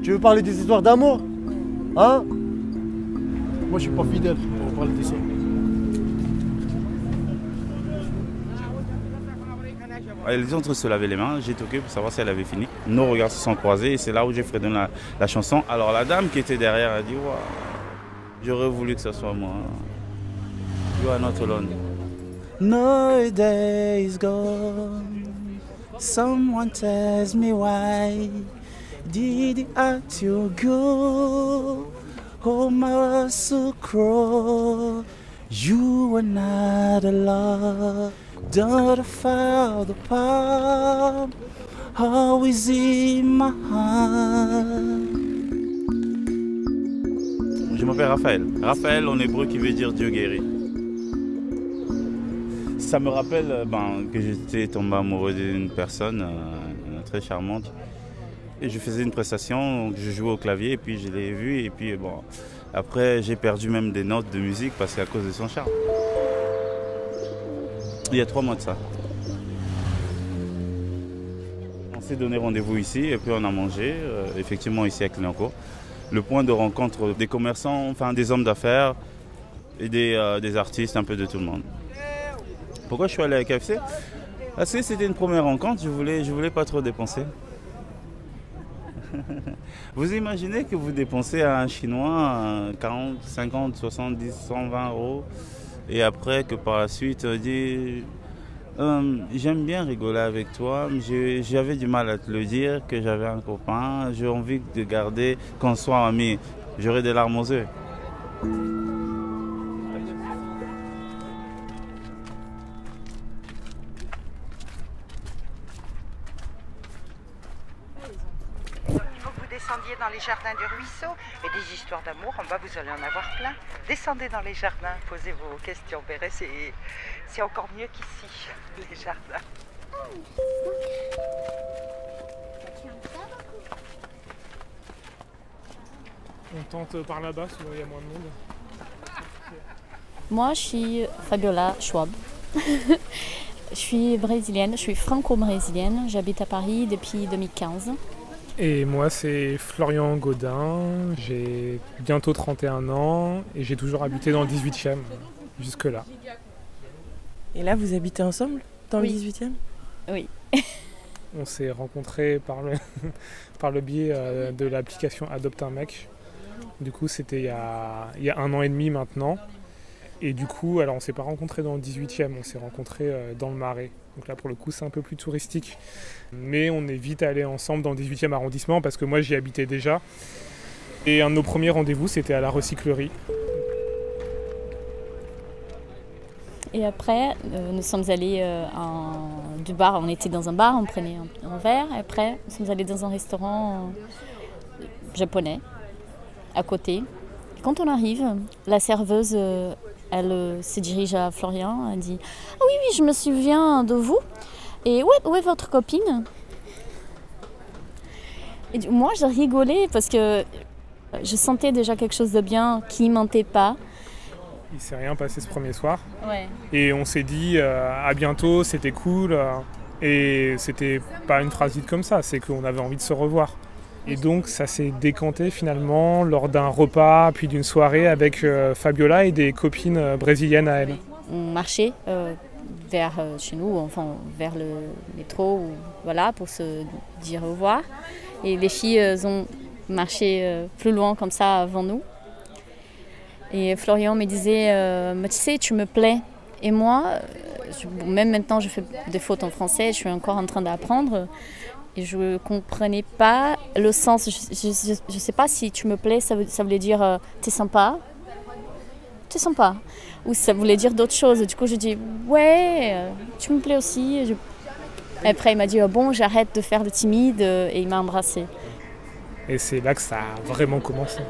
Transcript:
Tu veux parler des histoires d'amour? Hein? Moi, je suis pas fidèle pour parler de ça. Elle est en train de se laver les mains, j'ai toqué pour savoir si elle avait fini. Nos regards se sont croisés et c'est là où j'ai fredonné la chanson. Alors la dame qui était derrière a dit wow, j'aurais voulu que ce soit moi. You are not alone. No day is gone. Someone tells me why did you have to go? Oh my so cruel. You were not alone. Don't fall apart, always in my heart. Je m'appelle Raphaël. Raphaël en hébreu qui veut dire Dieu guérit. Ça me rappelle que j'étais tombé amoureux d'une personne très charmante. Et je faisais une prestation, donc je jouais au clavier et puis je l'ai vue. Et puis bon, après j'ai perdu même des notes de musique parce qu'à cause de son charme. Il y a 3 mois de ça. On s'est donné rendez-vous ici et puis on a mangé, effectivement ici à Clignancourt. Le point de rencontre des commerçants, enfin des hommes d'affaires et des artistes, un peu de tout le monde. Pourquoi je suis allé à KFC? Parce que c'était une première rencontre, je voulais pas trop dépenser. Vous imaginez que vous dépensez à un Chinois 40, 50, 70, 120 euros et après que par la suite on dit j'aime bien rigoler avec toi, j'avais du mal à te le dire que j'avais un copain, j'ai envie de garder qu'on soit amis, j'aurais des larmes aux yeux. Descendiez dans les jardins du ruisseau et des histoires d'amour, en bas vous allez en avoir plein. Descendez dans les jardins, posez vos questions, verrez, c'est encore mieux qu'ici, les jardins. On tente par là-bas, sinon il y a moins de monde. Moi, je suis Fabiola Schwab. Je suis brésilienne, je suis franco-brésilienne. J'habite à Paris depuis 2015. Et moi, c'est Florian Gaudin. J'ai bientôt 31 ans et j'ai toujours habité dans le 18e, jusque-là. Et là, vous habitez ensemble dans le 18e? Oui. On s'est rencontrés par le biais de l'application Adopte un mec. Du coup, c'était il y a 1 an et demi maintenant. Et du coup, alors on ne s'est pas rencontrés dans le 18e, on s'est rencontrés dans le Marais. Donc là, pour le coup, c'est un peu plus touristique. Mais on est vite allés ensemble dans le 18e arrondissement parce que moi, j'y habitais déjà. Et un de nos premiers rendez-vous, c'était à la recyclerie. Et après, nous sommes allés du bar. On était dans un bar, on prenait un verre. Et après, nous sommes allés dans un restaurant japonais, à côté. Et quand on arrive, la serveuse... elle se dirige à Florian, elle dit « Ah oui, oui, je me souviens de vous. Et où est votre copine ?» Et moi, j'ai rigolé parce que je sentais déjà quelque chose de bien qui ne mentait pas. Il ne s'est rien passé ce premier soir. Ouais. Et on s'est dit à bientôt, c'était cool. Et c'était pas une phrase dite comme ça, c'est qu'on avait envie de se revoir. Et donc ça s'est décanté finalement lors d'un repas, puis d'une soirée avec Fabiola et des copines brésiliennes à elle. On marchait vers chez nous, enfin vers le métro, voilà, pour se dire au revoir. Et les filles ont marché plus loin comme ça avant nous. Et Florian me disait tu sais, tu me plais. Et moi, même maintenant je fais des fautes en français, je suis encore en train d'apprendre. Et je ne comprenais pas le sens. Je ne sais pas si tu me plais, ça voulait dire t'es sympa. T'es sympa. Ou ça voulait dire d'autres choses. Du coup, je dis ouais, tu me plais aussi. Et après, il m'a dit bon, j'arrête de faire le timide. Et il m'a embrassée. Et c'est là que ça a vraiment commencé.